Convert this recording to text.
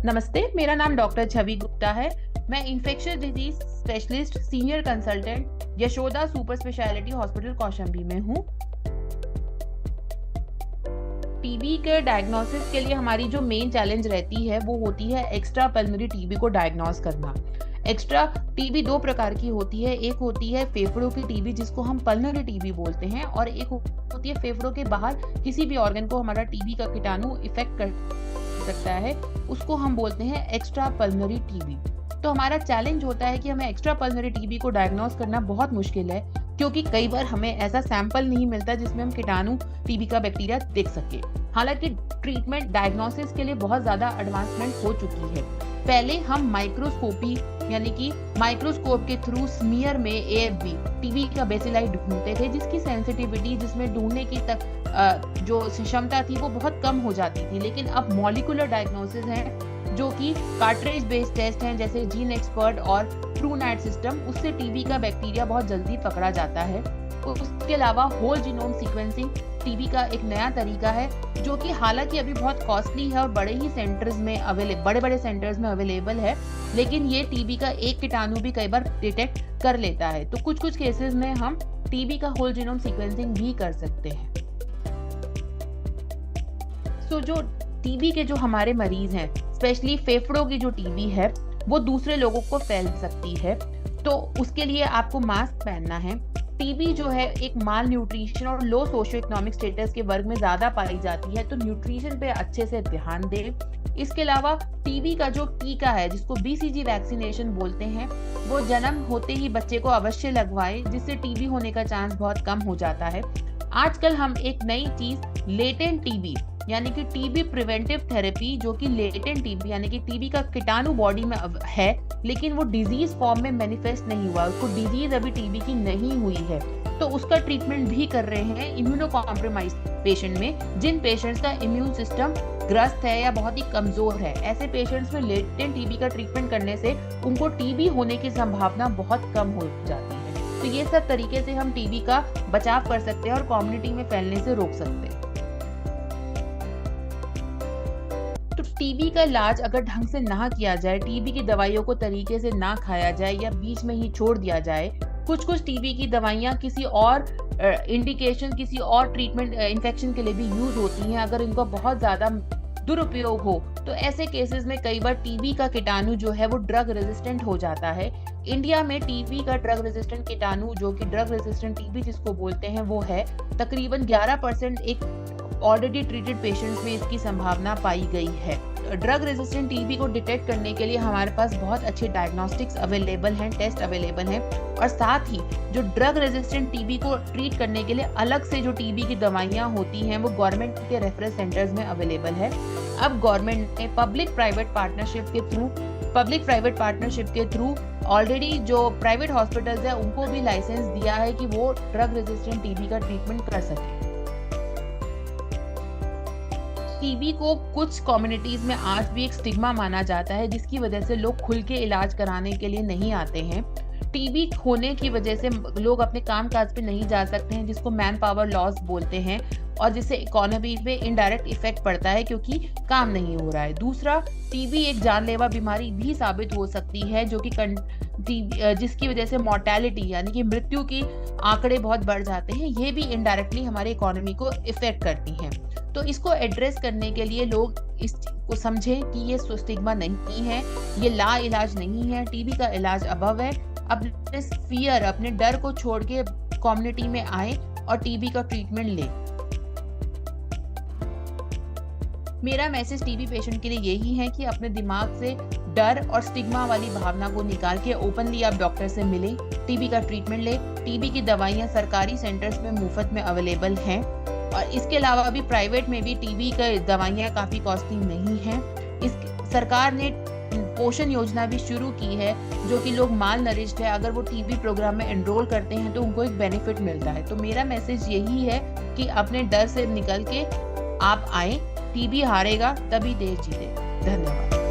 नमस्ते, मेरा नाम डॉक्टर छवि गुप्ता है। मैं infectious disease specialist senior consultant Yashoda super speciality hospital Kaushambi में हूँ। टीबी के डायग्नोसिस के लिए हमारी जो मेन चैलेंज रहती है वो होती है एक्स्ट्रा पल्मोनरी टीबी को डायग्नोस करना। एक्स्ट्रा टीबी दो प्रकार की होती है, एक होती है फेफड़ों की टीबी जिसको हम पल्मोनरी टीबी बोलते हैं, और एक होती है फेफड़ों के बाहर किसी भी ऑर्गन को हमारा टीबी का कीटाणु इफेक्ट कर सकता है, उसको हम बोलते हैं एक्स्ट्रा पल्मोनरी टीबी। तो हमारा चैलेंज होता है कि हमें एक्स्ट्रा पल्मोनरी टीबी को डायग्नोस करना बहुत मुश्किल है, क्योंकि कई बार हमें ऐसा सैंपल नहीं मिलता जिसमें हम कीटाणु टीबी का बैक्टीरिया देख सके। हालांकि ट्रीटमेंट डायग्नोसिस के लिए बहुत ज्यादा एडवांसमेंट हो चुकी है। पहले हम माइक्रोस्कोपी यानी कि माइक्रोस्कोप के थ्रू स्मीयर में AFB टीबी का बेसिलाई ढूंढते थे, जिसकी सेंसिटिविटी, जिसमें ढूंढने की जो क्षमता थी वो बहुत कम हो जाती थी। लेकिन अब मॉलिक्यूलर डायग्नोसिस है जो कि कार्ट्रेज बेस्ड टेस्ट हैं, जैसे जीन एक्सपर्ट और ट्रूनाइट सिस्टम, उससे टीबी का बैक्टीरिया बहुत जल्दी पकड़ा जाता है। उसके अलावा होल जीनोम सीक्वेंसिंग टीबी का एक नया तरीका है, जो कि हालांकि अभी बहुत कॉस्टली है और बड़े सेंटर्स में अवेलेबल है, लेकिन ये टीबी का एक कीटाणु भी कई बार डिटेक्ट कर लेता है। तो कुछ केसेस में हम टीबी का होल जीनोम सीक्वेंसिंग भी कर सकते हैं। जो टीबी के जो हमारे मरीज हैं, स्पेशली फेफड़ों की जो टीबी है, वो दूसरे लोगों को फैल सकती है, तो उसके लिए आपको मास्क पहनना है। टीबी जो है एक माल न्यूट्रिशन और लो सोशियो इकोनॉमिक स्टेटस के वर्ग में ज्यादा पाई जाती है, तो न्यूट्रिशन पे अच्छे से ध्यान दें। इसके अलावा टीबी का जो टीका है, जिसको BCG वैक्सीनेशन बोलते हैं, वो जन्म होते ही बच्चे को अवश्य लगवाएं, जिससे टीबी होने का चांस बहुत कम हो जाता है। आजकल हम एक नई चीज लेटेंट टीबी यानी कि टीबी प्रिवेंटिव थेरेपी, जो कि लेटेंट टीबी यानी कि टीबी का कीटाणु बॉडी में है लेकिन वो डिजीज फॉर्म में मैनिफेस्ट नहीं हुआ, उसको डिजीज अभी टीबी की नहीं हुई है, तो उसका ट्रीटमेंट भी कर रहे हैं इम्यूनो कॉम्प्रोमाइज पेशेंट में, जिन पेशेंट्स का इम्यून सिस्टम ग्रस्त है या बहुत ही कमजोर है। ऐसे पेशेंट्स में लेटेंट टीबी का ट्रीटमेंट करने से उनको टीबी होने की संभावना बहुत कम हो जाती है। तो ये सब तरीके से हम टीबी का बचाव कर सकते हैं और कम्युनिटी में फैलने से रोक सकते हैं। तो टीबी का इलाज अगर ढंग से ना किया जाए, टीबी की दवाइयों को तरीके से ना खाया जाए या बीच में ही छोड़ दिया जाए, कुछ टीबी की दवाइयाँ किसी और इंडिकेशन, किसी और ट्रीटमेंट इन्फेक्शन के लिए भी यूज होती हैं। अगर इनको बहुत ज्यादा दुरुपयोग हो तो ऐसे केसेस में कई बार टीबी का कीटाणु जो है वो ड्रग रेजिस्टेंट हो जाता है। इंडिया में टीबी का ड्रग रेजिस्टेंट कीटाणु, जो कि ड्रग रेजिस्टेंट टीबी जिसको बोलते हैं, वो है तकरीबन 11% एक ऑलरेडी ट्रीटेड पेशेंट्स में इसकी संभावना पाई गई है। ड्रग रेजिस्टेंट टीबी को डिटेक्ट करने के लिए हमारे पास बहुत अच्छे डायग्नोस्टिक्स अवेलेबल हैं, टेस्ट अवेलेबल हैं, और साथ ही जो ड्रग रेजिस्टेंट टीबी को ट्रीट करने के लिए अलग से जो टीबी की दवाइयां होती हैं वो गवर्नमेंट के रेफरेंस सेंटर्स में अवेलेबल है। अब गवर्नमेंट ने पब्लिक प्राइवेट पार्टनरशिप के थ्रू ऑलरेडी जो प्राइवेट हॉस्पिटल्स है उनको भी लाइसेंस दिया है कि वो ड्रग रेजिस्टेंट टीबी का ट्रीटमेंट कर सके। टीबी को कुछ कम्युनिटीज में आज भी एक स्टिग्मा माना जाता है, जिसकी वजह से लोग खुल के इलाज कराने के लिए नहीं आते हैं। टीबी होने की वजह से लोग अपने काम काज पे नहीं जा सकते हैं, जिसको मैन पावर लॉस बोलते हैं, और जिससे इकोनॉमी पे इनडायरेक्ट इफेक्ट पड़ता है क्योंकि काम नहीं हो रहा है। दूसरा, टीबी एक जानलेवा बीमारी भी साबित हो सकती है, जो कि जिसकी वजह से मॉर्टेलिटी यानी कि मृत्यु की आंकड़े बहुत बढ़ जाते हैं। ये भी इनडायरेक्टली हमारे इकोनॉमी को इफेक्ट करती हैं। तो इसको एड्रेस करने के लिए लोग इसको समझें कि ये स्टिग्मा नहीं है, ये ला इलाज नहीं है, टीबी का इलाज अबव है। अपने फियर, अपने डर को छोड़ के कम्युनिटी में आए और टीबी का ट्रीटमेंट ले। मेरा मैसेज टीबी पेशेंट के लिए यही है कि अपने दिमाग से डर और स्टिग्मा वाली भावना को निकाल के ओपनली आप डॉक्टर से मिलें, टीबी का ट्रीटमेंट ले। टीबी की दवाइयां सरकारी सेंटर्स में मुफ्त में अवेलेबल हैं, और इसके अलावा भी प्राइवेट में भी टीबी की दवाइयां काफी कॉस्टली नहीं हैं। सरकार ने पोषण योजना भी शुरू की है, जो कि लोग माल नरिश्ड है, अगर वो टीबी प्रोग्राम में एनरोल करते हैं तो उनको एक बेनिफिट मिलता है। तो मेरा मैसेज यही है कि अपने डर से निकल के आप आए, टीबी हारेगा तभी देश जीते। धन्यवाद।